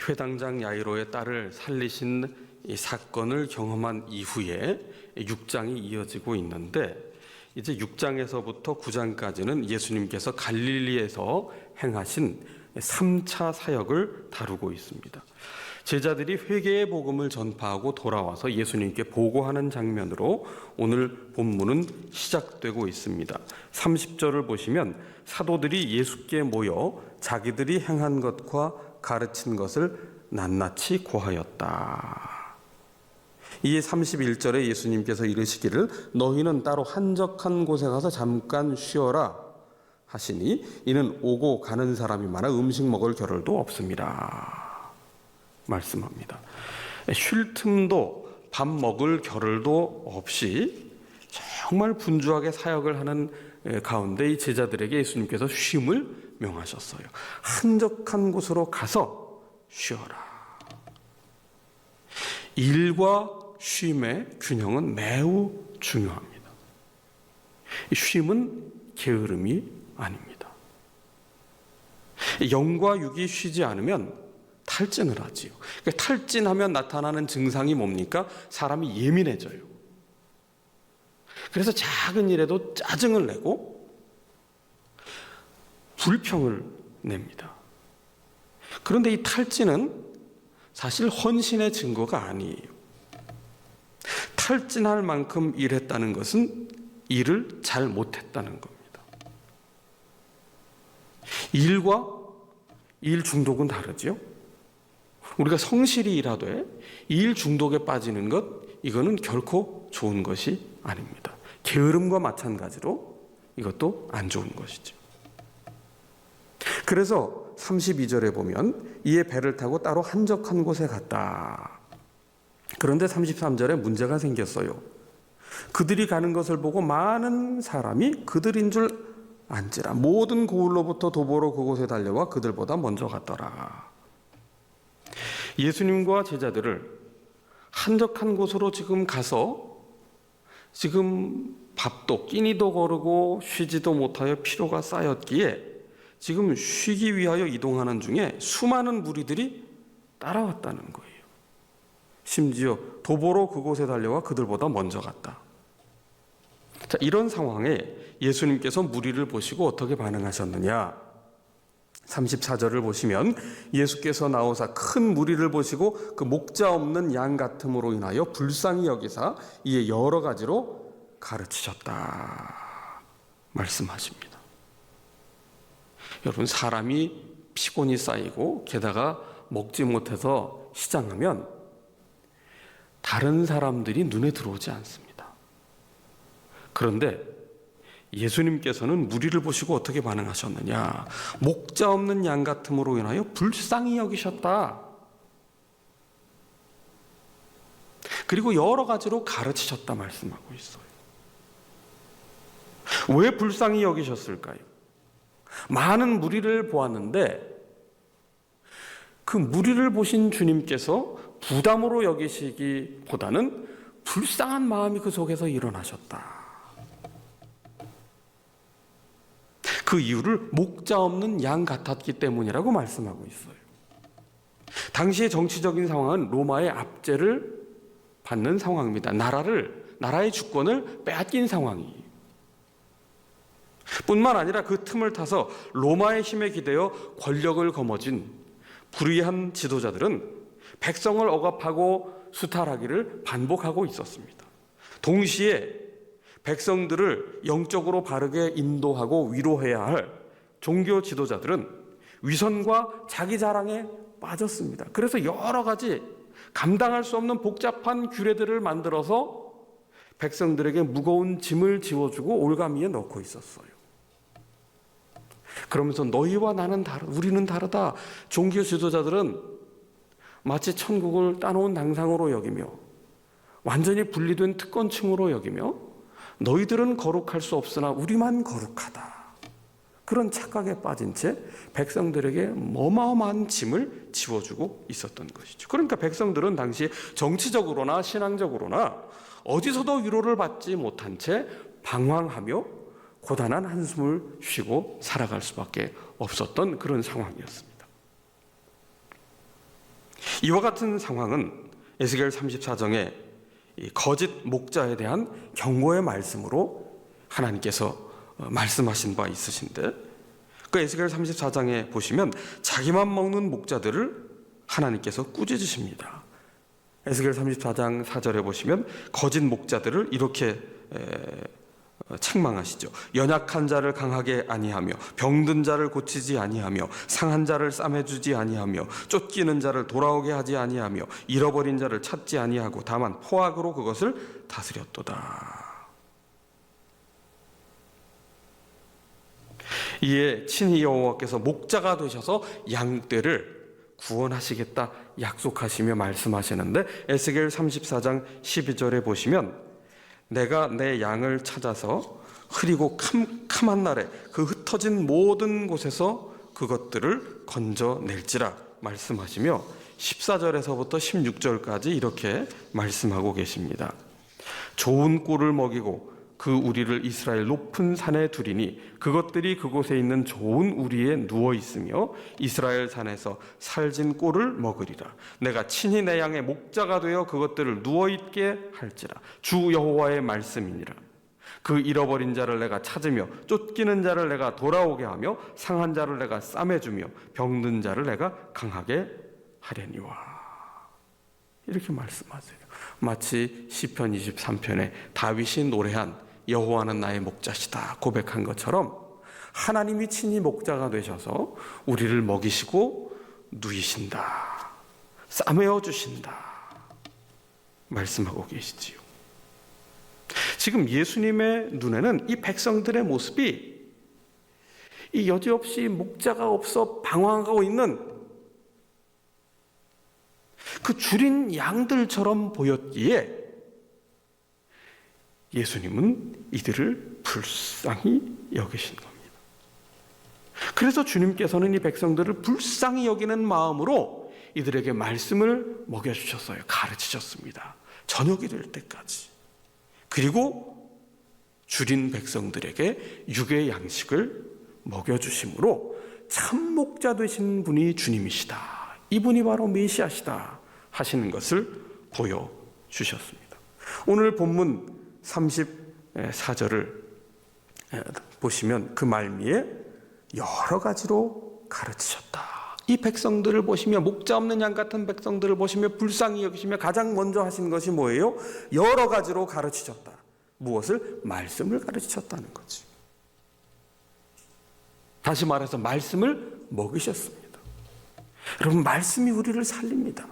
회당장 야이로의 딸을 살리신 이 사건을 경험한 이후에 6장이 이어지고 있는데, 이제 6장에서부터 9장까지는 예수님께서 갈릴리에서 행하신 3차 사역을 다루고 있습니다. 제자들이 회개의 복음을 전파하고 돌아와서 예수님께 보고하는 장면으로 오늘 본문은 시작되고 있습니다. 30절을 보시면 사도들이 예수께 모여 자기들이 행한 것과 가르친 것을 낱낱이 고하였다. 이에 31절에 예수님께서 이르시기를 너희는 따로 한적한 곳에 가서 잠깐 쉬어라 하시니 이는 오고 가는 사람이 많아 음식 먹을 겨를도 없습니다 말씀합니다. 쉴 틈도 밥 먹을 겨를도 없이 정말 분주하게 사역을 하는 가운데 이 제자들에게 예수님께서 쉼을 명하셨어요. 한적한 곳으로 가서 쉬어라. 일과 쉼의 균형은 매우 중요합니다. 쉼은 게으름이 아닙니다. 영과 육이 쉬지 않으면 탈진을 하지요. 그러니까 탈진하면 나타나는 증상이 뭡니까? 사람이 예민해져요. 그래서 작은 일에도 짜증을 내고 불평을 냅니다. 그런데 이 탈진은 사실 헌신의 증거가 아니에요. 탈진할 만큼 일했다는 것은 일을 잘 못했다는 겁니다. 일과 일 중독은 다르죠. 우리가 성실히 일하되 일 중독에 빠지는 것, 이거는 결코 좋은 것이 아닙니다. 게으름과 마찬가지로 이것도 안 좋은 것이죠. 그래서 32절에 보면 이에 배를 타고 따로 한적한 곳에 갔다. 그런데 33절에 문제가 생겼어요. 그들이 가는 것을 보고 많은 사람이 그들인 줄 안지라 모든 고을로부터 도보로 그곳에 달려와 그들보다 먼저 갔더라. 예수님과 제자들을 한적한 곳으로 지금 가서 지금 밥도 끼니도 거르고 쉬지도 못하여 피로가 쌓였기에 지금 쉬기 위하여 이동하는 중에 수많은 무리들이 따라왔다는 거예요. 심지어 도보로 그곳에 달려와 그들보다 먼저 갔다. 자, 이런 상황에 예수님께서 무리를 보시고 어떻게 반응하셨느냐? 34절을 보시면 예수께서 나오사 큰 무리를 보시고 그 목자 없는 양 같음으로 인하여 불쌍히 여기사 이에 여러 가지로 가르치셨다 말씀하십니다. 여러분, 사람이 피곤이 쌓이고 게다가 먹지 못해서 시장하면 다른 사람들이 눈에 들어오지 않습니다. 그런데 예수님께서는 무리를 보시고 어떻게 반응하셨느냐? 목자 없는 양 같음으로 인하여 불쌍히 여기셨다. 그리고 여러 가지로 가르치셨다 말씀하고 있어요. 왜 불쌍히 여기셨을까요? 많은 무리를 보았는데 그 무리를 보신 주님께서 부담으로 여기시기보다는 불쌍한 마음이 그 속에서 일어나셨다. 그 이유를 목자 없는 양 같았기 때문이라고 말씀하고 있어요. 당시의 정치적인 상황은 로마의 압제를 받는 상황입니다. 나라의 주권을 빼앗긴 상황이에요. 뿐만 아니라 그 틈을 타서 로마의 힘에 기대어 권력을 거머쥔 불의한 지도자들은 백성을 억압하고 수탈하기를 반복하고 있었습니다. 동시에 백성들을 영적으로 바르게 인도하고 위로해야 할 종교 지도자들은 위선과 자기 자랑에 빠졌습니다. 그래서 여러 가지 감당할 수 없는 복잡한 규례들을 만들어서 백성들에게 무거운 짐을 지워주고 올가미에 넣고 있었어요. 그러면서 너희와 나는 우리는 다르다. 종교 지도자들은 마치 천국을 따놓은 당상으로 여기며 완전히 분리된 특권층으로 여기며 너희들은 거룩할 수 없으나 우리만 거룩하다. 그런 착각에 빠진 채 백성들에게 어마어마한 짐을 지워주고 있었던 것이죠. 그러니까 백성들은 당시 정치적으로나 신앙적으로나 어디서도 위로를 받지 못한 채 방황하며 고단한 한숨을 쉬고 살아갈 수밖에 없었던 그런 상황이었습니다. 이와 같은 상황은 에스겔 34장의 거짓 목자에 대한 경고의 말씀으로 하나님께서 말씀하신 바 있으신데, 그 에스겔 34장에 보시면 자기만 먹는 목자들을 하나님께서 꾸짖으십니다. 에스겔 34장 4절에 보시면 거짓 목자들을 이렇게 책망하시죠. 연약한 자를 강하게 아니하며 병든 자를 고치지 아니하며 상한 자를 싸매주지 아니하며 쫓기는 자를 돌아오게 하지 아니하며 잃어버린 자를 찾지 아니하고 다만 포악으로 그것을 다스렸도다. 이에 친히 여호와께서 목자가 되셔서 양떼를 구원하시겠다 약속하시며 말씀하시는데, 에스겔 34장 12절에 보시면 내가 내 양을 찾아서 흐리고 캄캄한 날에 그 흩어진 모든 곳에서 그것들을 건져낼지라 말씀하시며 14절에서부터 16절까지 이렇게 말씀하고 계십니다. 좋은 꿀을 먹이고 그 우리를 이스라엘 높은 산에 두리니 그것들이 그곳에 있는 좋은 우리에 누워 있으며 이스라엘 산에서 살진 꿀을 먹으리라. 내가 친히 내 양의 목자가 되어 그것들을 누워 있게 할지라. 주 여호와의 말씀이니라. 그 잃어버린 자를 내가 찾으며 쫓기는 자를 내가 돌아오게 하며 상한 자를 내가 싸매주며 병든 자를 내가 강하게 하려니와. 이렇게 말씀하세요. 마치 시편 23편에 다윗이 노래한 여호와는 나의 목자시다 고백한 것처럼 하나님이 친히 목자가 되셔서 우리를 먹이시고 누이신다, 싸매어 주신다 말씀하고 계시지요. 지금 예수님의 눈에는 이 백성들의 모습이 이 여지없이 목자가 없어 방황하고 있는 그 줄인 양들처럼 보였기에 예수님은 이들을 불쌍히 여기신 겁니다. 그래서 주님께서는 이 백성들을 불쌍히 여기는 마음으로 이들에게 말씀을 먹여주셨어요. 가르치셨습니다. 저녁이 될 때까지. 그리고 줄인 백성들에게 육의 양식을 먹여주심으로 참 목자 되신 분이 주님이시다, 이분이 바로 메시아시다 하시는 것을 보여주셨습니다. 오늘 본문 34절을 보시면 그 말미에 여러 가지로 가르치셨다. 이 백성들을 보시며, 목자 없는 양 같은 백성들을 보시며 불쌍히 여기시며 가장 먼저 하신 것이 뭐예요? 여러 가지로 가르치셨다. 무엇을? 말씀을 가르치셨다는 거지. 다시 말해서 말씀을 먹이셨습니다. 여러분, 말씀이 우리를 살립니다.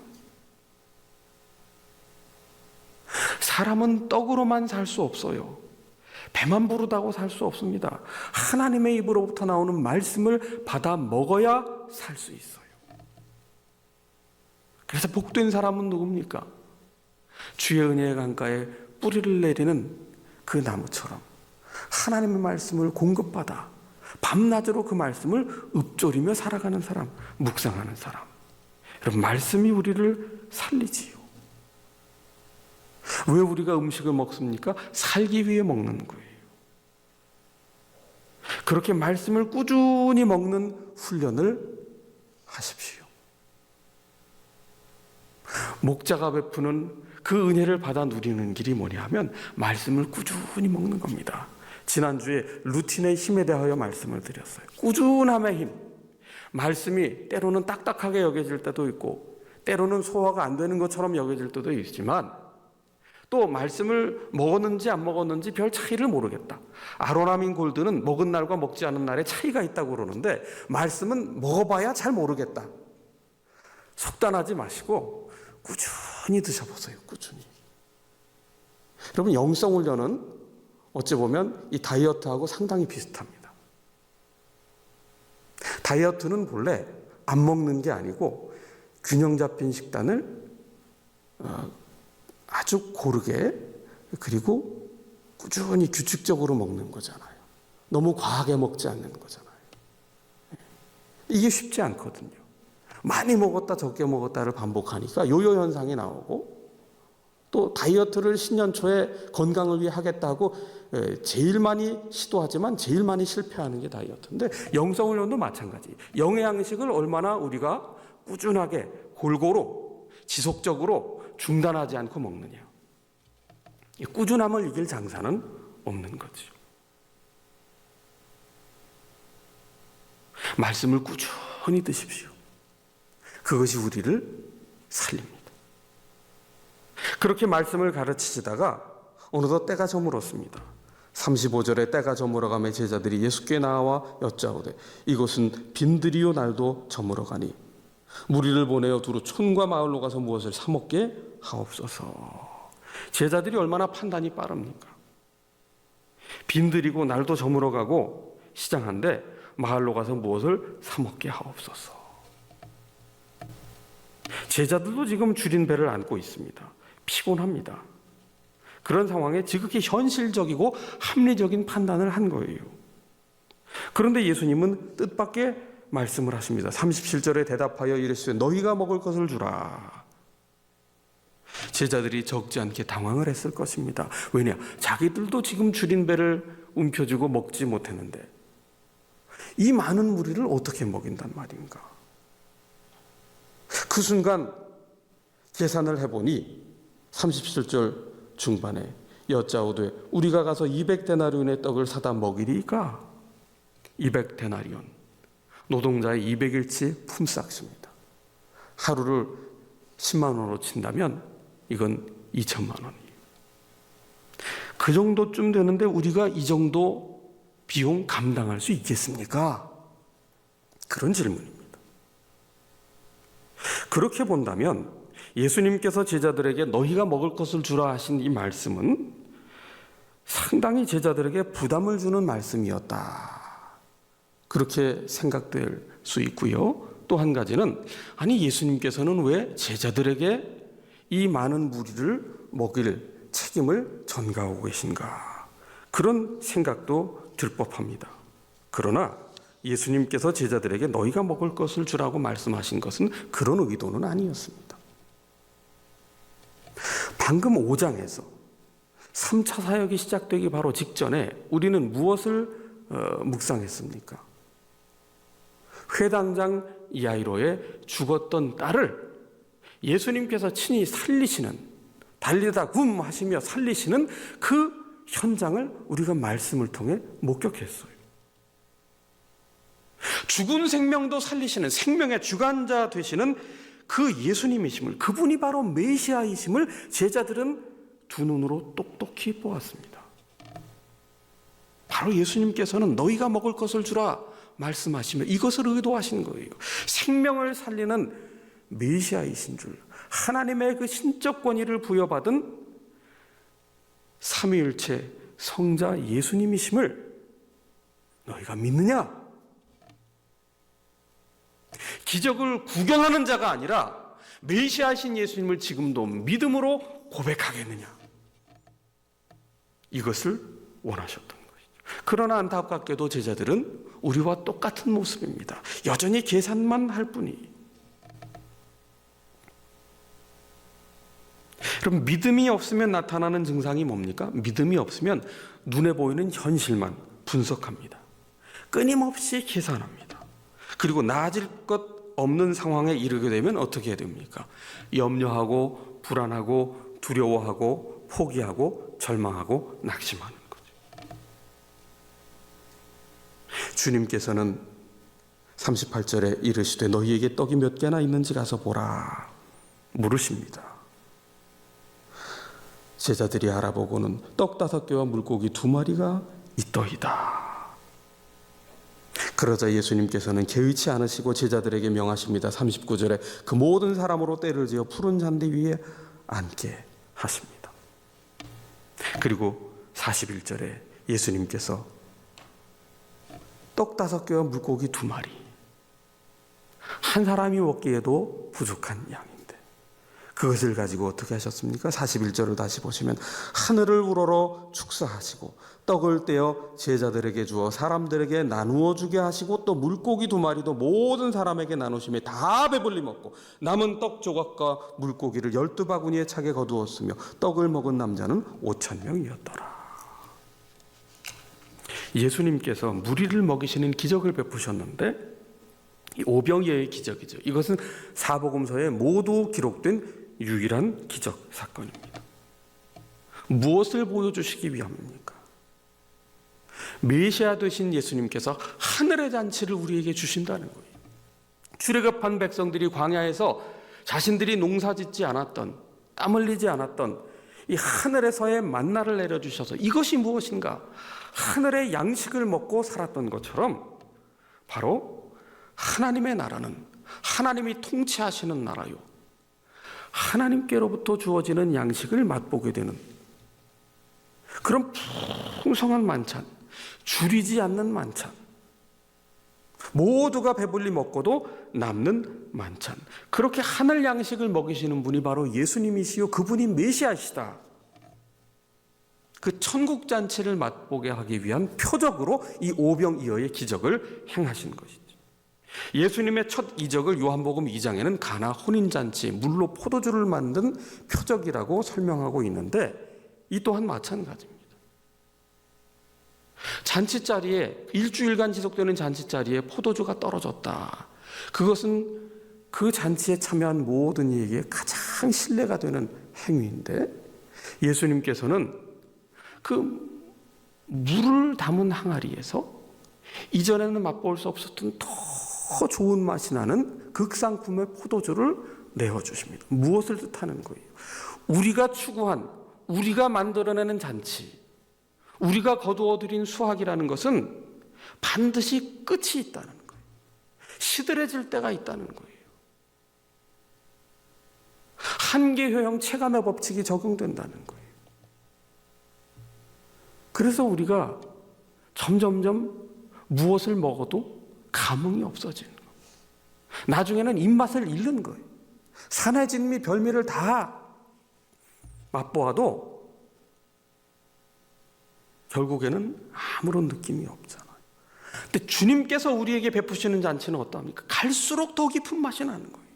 사람은 떡으로만 살 수 없어요. 배만 부르다고 살 수 없습니다. 하나님의 입으로부터 나오는 말씀을 받아 먹어야 살 수 있어요. 그래서 복된 사람은 누굽니까? 주의 은혜의 강가에 뿌리를 내리는 그 나무처럼 하나님의 말씀을 공급받아 밤낮으로 그 말씀을 읊조리며 살아가는 사람, 묵상하는 사람. 여러분, 말씀이 우리를 살리지요. 왜 우리가 음식을 먹습니까? 살기 위해 먹는 거예요. 그렇게 말씀을 꾸준히 먹는 훈련을 하십시오. 목자가 베푸는 그 은혜를 받아 누리는 길이 뭐냐 하면 말씀을 꾸준히 먹는 겁니다. 지난주에 루틴의 힘에 대하여 말씀을 드렸어요. 꾸준함의 힘. 말씀이 때로는 딱딱하게 여겨질 때도 있고 때로는 소화가 안 되는 것처럼 여겨질 때도 있지만, 또 말씀을 먹었는지 안 먹었는지 별 차이를 모르겠다. 아로나민 골드는 먹은 날과 먹지 않은 날에 차이가 있다고 그러는데 말씀은 먹어봐야 잘 모르겠다. 속단하지 마시고 꾸준히 드셔보세요. 꾸준히. 여러분, 영성훈련은 어찌 보면 이 다이어트하고 상당히 비슷합니다. 다이어트는 본래 안 먹는 게 아니고 균형 잡힌 식단을 아주 고르게, 그리고 꾸준히 규칙적으로 먹는 거잖아요. 너무 과하게 먹지 않는 거잖아요. 이게 쉽지 않거든요. 많이 먹었다 적게 먹었다를 반복하니까 요요 현상이 나오고, 또 다이어트를 신년 초에 건강을 위해 하겠다고 제일 많이 시도하지만 제일 많이 실패하는 게 다이어트인데, 영성훈련도 마찬가지. 영양식을 얼마나 우리가 꾸준하게 골고루 지속적으로 중단하지 않고 먹느냐. 이 꾸준함을 이길 장사는 없는 거죠. 말씀을 꾸준히 드십시오. 그것이 우리를 살립니다. 그렇게 말씀을 가르치시다가 어느덧 때가 저물었습니다. 35절에 때가 저물어가며 제자들이 예수께 나와 여짜오되 이곳은 빈들이요 날도 저물어가니 무리를 보내어 두루 촌과 마을로 가서 무엇을 사 먹게 하옵소서. 제자들이 얼마나 판단이 빠릅니까? 빈들이고 날도 저물어가고 시장한데 마을로 가서 무엇을 사 먹게 하옵소서. 제자들도 지금 줄인 배를 안고 있습니다. 피곤합니다. 그런 상황에 지극히 현실적이고 합리적인 판단을 한 거예요. 그런데 예수님은 뜻밖의 말씀을 하십니다. 37절에 대답하여 이르시되 너희가 먹을 것을 주라. 제자들이 적지 않게 당황을 했을 것입니다. 왜냐? 자기들도 지금 줄인 배를 움켜쥐고 먹지 못했는데 이 많은 무리를 어떻게 먹인단 말인가? 그 순간 계산을 해보니 37절 중반에 여짜오되 우리가 가서 200데나리온의 떡을 사다 먹이리까? 200데나리온 노동자의 200일치 품삯입니다. 하루를 10만 원으로 친다면 이건 2천만 원이에요. 그 정도쯤 되는데 우리가 이 정도 비용 감당할 수 있겠습니까? 그런 질문입니다. 그렇게 본다면 예수님께서 제자들에게 너희가 먹을 것을 주라 하신 이 말씀은 상당히 제자들에게 부담을 주는 말씀이었다. 그렇게 생각될 수 있고요. 또 한 가지는 아니 예수님께서는 왜 제자들에게 이 많은 무리를 먹일 책임을 전가하고 계신가? 그런 생각도 들 법합니다. 그러나 예수님께서 제자들에게 너희가 먹을 것을 주라고 말씀하신 것은 그런 의도는 아니었습니다. 방금 5장에서 3차 사역이 시작되기 바로 직전에 우리는 무엇을 묵상했습니까? 회당장 야이로의 죽었던 딸을 예수님께서 친히 살리시는, 달리다 굼 하시며 살리시는 그 현장을 우리가 말씀을 통해 목격했어요. 죽은 생명도 살리시는 생명의 주관자 되시는 그 예수님이심을, 그분이 바로 메시아이심을 제자들은 두 눈으로 똑똑히 보았습니다. 바로 예수님께서는 너희가 먹을 것을 주라 말씀하시며 이것을 의도하신 거예요. 생명을 살리는 메시아이신 줄, 하나님의 그 신적 권위를 부여받은 삼위일체 성자 예수님이심을 너희가 믿느냐? 기적을 구경하는 자가 아니라 메시아신 예수님을 지금도 믿음으로 고백하겠느냐? 이것을 원하셨던 것이죠. 그러나 안타깝게도 제자들은 우리와 똑같은 모습입니다. 여전히 계산만 할 뿐이. 그럼 믿음이 없으면 나타나는 증상이 뭡니까? 믿음이 없으면 눈에 보이는 현실만 분석합니다. 끊임없이 계산합니다. 그리고 나아질 것 없는 상황에 이르게 되면 어떻게 해야 됩니까? 염려하고 불안하고 두려워하고 포기하고 절망하고 낙심하는 거죠. 주님께서는 38절에 이르시되 너희에게 떡이 몇 개나 있는지 가서 보라 물으십니다. 제자들이 알아보고는 떡 5개와 물고기 2마리가 있더이다. 그러자 예수님께서는 개의치 않으시고 제자들에게 명하십니다. 39절에 그 모든 사람으로 때를 지어 푸른 잔디 위에 앉게 하십니다. 그리고 41절에 예수님께서 떡 5개와 물고기 2마리, 한 사람이 먹기에도 부족한 양인데 그것을 가지고 어떻게 하셨습니까? 41절을 다시 보시면 하늘을 우러러 축사하시고 떡을 떼어 제자들에게 주어 사람들에게 나누어 주게 하시고 또 물고기 2마리도 모든 사람에게 나누시며 다 배불리 먹고 남은 떡 조각과 물고기를 12바구니에 차게 거두었으며 떡을 먹은 남자는 5,000명이었더라. 예수님께서 무리를 먹이시는 기적을 베푸셨는데 이 오병이어의 기적이죠. 이것은 사복음서에 모두 기록된 유일한 기적 사건입니다. 무엇을 보여주시기 위함입니까? 메시아 되신 예수님께서 하늘의 잔치를 우리에게 주신다는 거예요. 출애굽한 백성들이 광야에서 자신들이 농사짓지 않았던, 땀 흘리지 않았던 이 하늘에서의 만나를 내려주셔서 이것이 무엇인가? 하늘의 양식을 먹고 살았던 것처럼 바로 하나님의 나라는 하나님이 통치하시는 나라요, 하나님께로부터 주어지는 양식을 맛보게 되는 그런 풍성한 만찬, 줄이지 않는 만찬, 모두가 배불리 먹고도 남는 만찬, 그렇게 하늘 양식을 먹이시는 분이 바로 예수님이시요 그분이 메시아시다. 그 천국 잔치를 맛보게 하기 위한 표적으로 이 오병이어의 기적을 행하신 것이죠. 예수님의 첫 이적을 요한복음 2장에는 가나 혼인잔치, 물로 포도주를 만든 표적이라고 설명하고 있는데 이 또한 마찬가지입니다. 잔치자리에, 일주일간 지속되는 잔치자리에 포도주가 떨어졌다. 그것은 그 잔치에 참여한 모든 이에게 가장 신뢰가 되는 행위인데 예수님께서는 그 물을 담은 항아리에서 이전에는 맛볼 수 없었던 더 좋은 맛이 나는 극상품의 포도주를 내어주십니다. 무엇을 뜻하는 거예요? 우리가 추구한, 우리가 만들어내는 잔치, 우리가 거두어들인 수확이라는 것은 반드시 끝이 있다는 거예요. 시들해질 때가 있다는 거예요. 한계효형 체감의 법칙이 적용된다는 거예요. 그래서 우리가 점점점 무엇을 먹어도 감흥이 없어지는 거예요. 나중에는 입맛을 잃는 거예요. 산의 진미 별미를 다 맛보아도 결국에는 아무런 느낌이 없잖아요. 근데 주님께서 우리에게 베푸시는 잔치는 어떠합니까? 갈수록 더 깊은 맛이 나는 거예요.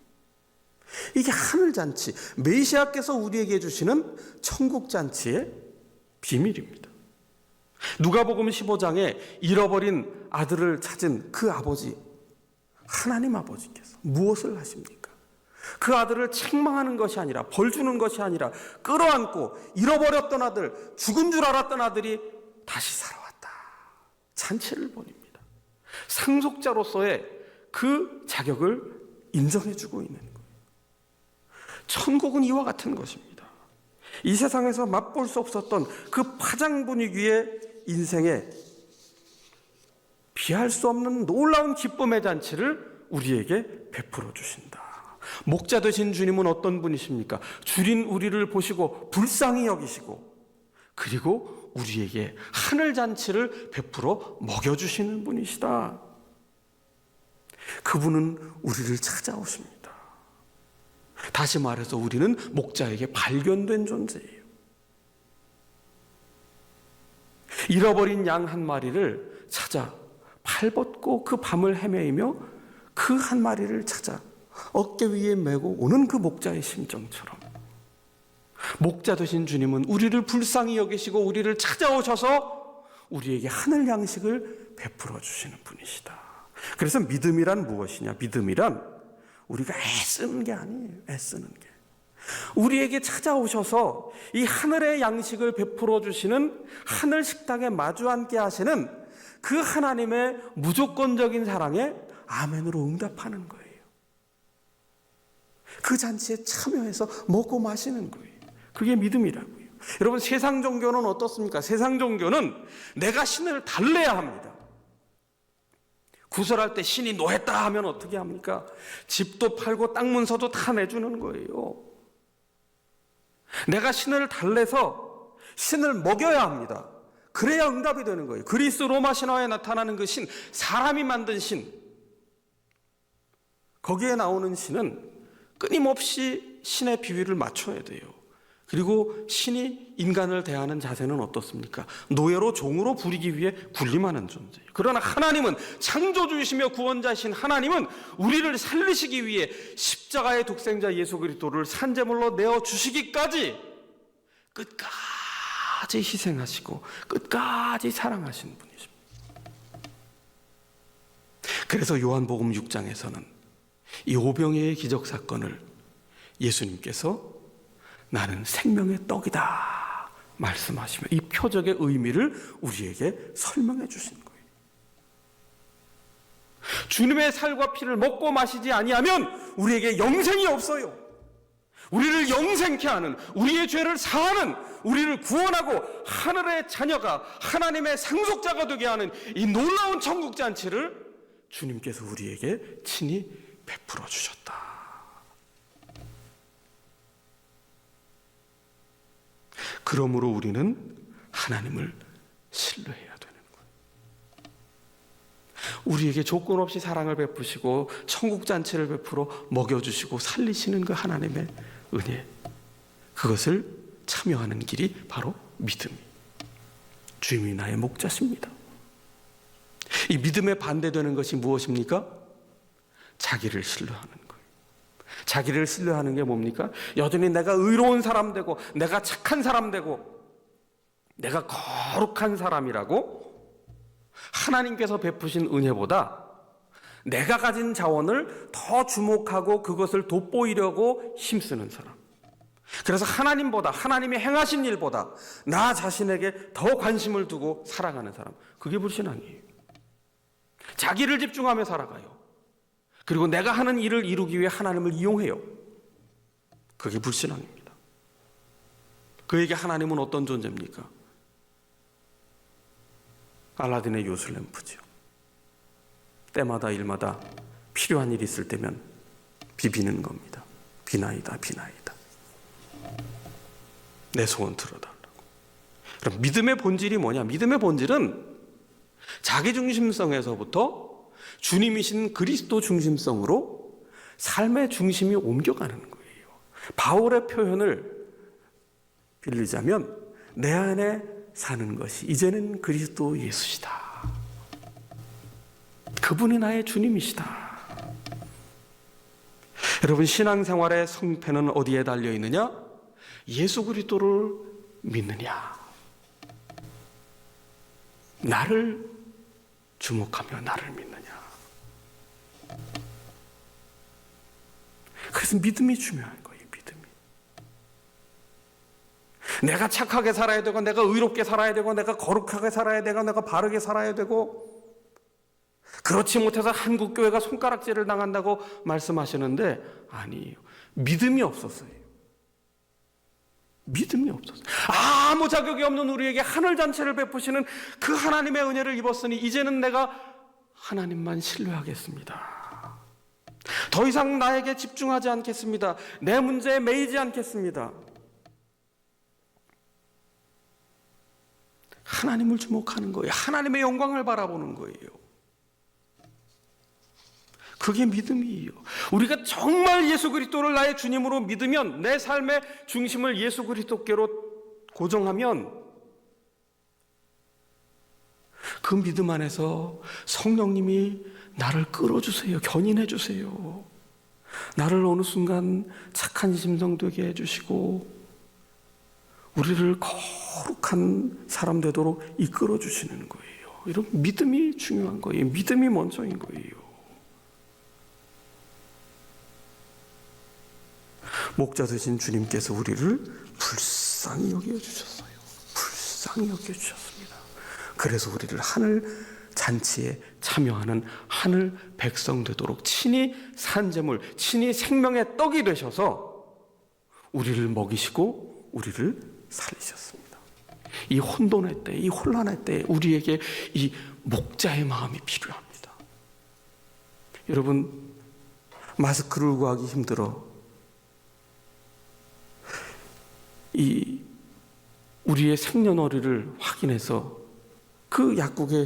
이게 하늘잔치, 메시아께서 우리에게 주시는 천국잔치의 비밀입니다. 누가복음 15장에 잃어버린 아들을 찾은 그 아버지, 하나님 아버지께서 무엇을 하십니까? 그 아들을 책망하는 것이 아니라, 벌 주는 것이 아니라 끌어안고 잃어버렸던 아들, 죽은 줄 알았던 아들이 다시 살아왔다. 잔치를 벌입니다. 상속자로서의 그 자격을 인정해주고 있는 거예요. 천국은 이와 같은 것입니다. 이 세상에서 맛볼 수 없었던 그 파장 분위기의 인생에 비할 수 없는 놀라운 기쁨의 잔치를 우리에게 베풀어 주신다. 목자 되신 주님은 어떤 분이십니까? 줄인 우리를 보시고 불쌍히 여기시고 그리고 우리에게 하늘 잔치를 베풀어 먹여주시는 분이시다. 그분은 우리를 찾아오십니다. 다시 말해서 우리는 목자에게 발견된 존재예요. 잃어버린 양 한 마리를 찾아 발벗고 그 밤을 헤매이며 그 한 마리를 찾아 어깨 위에 메고 오는 그 목자의 심정처럼 목자 되신 주님은 우리를 불쌍히 여기시고 우리를 찾아오셔서 우리에게 하늘 양식을 베풀어 주시는 분이시다. 그래서 믿음이란 무엇이냐? 믿음이란 우리가 애쓰는 게 아니에요. 애쓰는 게. 우리에게 찾아오셔서 이 하늘의 양식을 베풀어 주시는 하늘 식탁에 마주 앉게 하시는 그 하나님의 무조건적인 사랑에 아멘으로 응답하는 거예요. 그 잔치에 참여해서 먹고 마시는 거예요. 그게 믿음이라고요. 여러분, 세상 종교는 어떻습니까? 세상 종교는 내가 신을 달래야 합니다. 구설할 때 신이 노했다 하면 어떻게 합니까? 집도 팔고 땅 문서도 다 내주는 거예요. 내가 신을 달래서 신을 먹여야 합니다. 그래야 응답이 되는 거예요. 그리스 로마 신화에 나타나는 그 신, 사람이 만든 신, 거기에 나오는 신은 끊임없이 신의 비위를 맞춰야 돼요. 그리고 신이 인간을 대하는 자세는 어떻습니까? 노예로 종으로 부리기 위해 군림하는 존재예요. 그러나 하나님은, 창조주이시며 구원자신 하나님은 우리를 살리시기 위해 십자가의 독생자 예수 그리스도를 산제물로 내어주시기까지 끝까지 희생하시고 끝까지 사랑하신 분이십니다. 그래서 요한복음 6장에서는 이 오병이어의 기적 사건을 예수님께서 나는 생명의 떡이다 말씀하시며 이 표적의 의미를 우리에게 설명해 주신 거예요. 주님의 살과 피를 먹고 마시지 아니하면 우리에게 영생이 없어요. 우리를 영생케 하는, 우리의 죄를 사하는, 우리를 구원하고 하늘의 자녀가, 하나님의 상속자가 되게 하는 이 놀라운 천국 잔치를 주님께서 우리에게 친히 베풀어 주셨다. 그러므로 우리는 하나님을 신뢰해야 되는 거예요. 우리에게 조건 없이 사랑을 베푸시고 천국 잔치를 베풀어 먹여주시고 살리시는 그 하나님의 은혜, 그것을 참여하는 길이 바로 믿음. 주님이 나의 목자십니다. 이 믿음에 반대되는 것이 무엇입니까? 자기를 신뢰하는 거예요. 자기를 신뢰하는 게 뭡니까? 여전히 내가 의로운 사람 되고, 내가 착한 사람 되고, 내가 거룩한 사람이라고 하나님께서 베푸신 은혜보다 내가 가진 자원을 더 주목하고 그것을 돋보이려고 힘쓰는 사람. 그래서 하나님보다, 하나님이 행하신 일보다 나 자신에게 더 관심을 두고 살아가는 사람. 그게 불신앙이에요. 자기를 집중하며 살아가요. 그리고 내가 하는 일을 이루기 위해 하나님을 이용해요. 그게 불신앙입니다. 그에게 하나님은 어떤 존재입니까? 알라딘의 요술램프지요. 때마다 일마다 필요한 일이 있을 때면 비비는 겁니다. 비나이다, 비나이다. 내 소원 들어달라고. 그럼 믿음의 본질이 뭐냐? 믿음의 본질은 자기중심성에서부터 주님이신 그리스도 중심성으로 삶의 중심이 옮겨가는 거예요. 바울의 표현을 빌리자면 내 안에 사는 것이 이제는 그리스도 예수시다. 그분이 나의 주님이시다. 여러분, 신앙생활의 성패는 어디에 달려 있느냐? 예수 그리스도를 믿느냐, 나를 주목하며 나를 믿느냐. 그래서 믿음이 중요한 거예요. 믿음이. 내가 착하게 살아야 되고, 내가 의롭게 살아야 되고, 내가 거룩하게 살아야 되고, 내가 바르게 살아야 되고, 그렇지 못해서 한국교회가 손가락질을 당한다고 말씀하시는데 아니에요. 믿음이 없었어요. 믿음이 없었어요. 아무 자격이 없는 우리에게 하늘잔치를 베푸시는 그 하나님의 은혜를 입었으니 이제는 내가 하나님만 신뢰하겠습니다. 더 이상 나에게 집중하지 않겠습니다. 내 문제에 매이지 않겠습니다. 하나님을 주목하는 거예요. 하나님의 영광을 바라보는 거예요. 그게 믿음이에요. 우리가 정말 예수 그리스도를 나의 주님으로 믿으면, 내 삶의 중심을 예수 그리스도께로 고정하면 그 믿음 안에서 성령님이 나를 끌어주세요. 견인해 주세요. 나를 어느 순간 착한 심성 되게 해주시고 우리를 거룩한 사람 되도록 이끌어 주시는 거예요. 이런 믿음이 중요한 거예요. 믿음이 먼저인 거예요. 목자 되신 주님께서 우리를 불쌍히 여겨주셨어요. 불쌍히 여겨주셨습니다. 그래서 우리를 하늘 잔치에 참여하는 하늘 백성 되도록 친히 산재물, 친히 생명의 떡이 되셔서 우리를 먹이시고 우리를 살리셨습니다. 이 혼돈의 때, 이 혼란의 때 우리에게 이 목자의 마음이 필요합니다. 여러분, 마스크를 구하기 힘들어 우리의 생년월일을 확인해서 그 약국에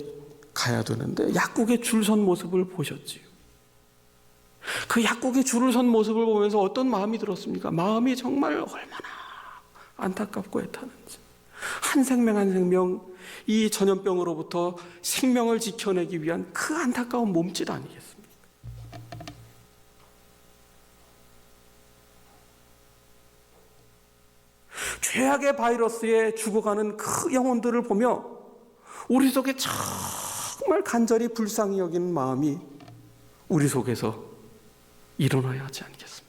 가야 되는데 약국에 줄 선 모습을 보셨지요. 그 약국에 줄을 선 모습을 보면서 어떤 마음이 들었습니까? 마음이 정말 얼마나 안타깝고 애타는지. 한 생명 한 생명 이 전염병으로부터 생명을 지켜내기 위한 그 안타까운 몸짓 아니겠습니까? 죄악의 바이러스에 죽어가는 그 영혼들을 보며 우리 속에 정말 간절히 불쌍히 여기는 마음이 우리 속에서 일어나야 하지 않겠습니까?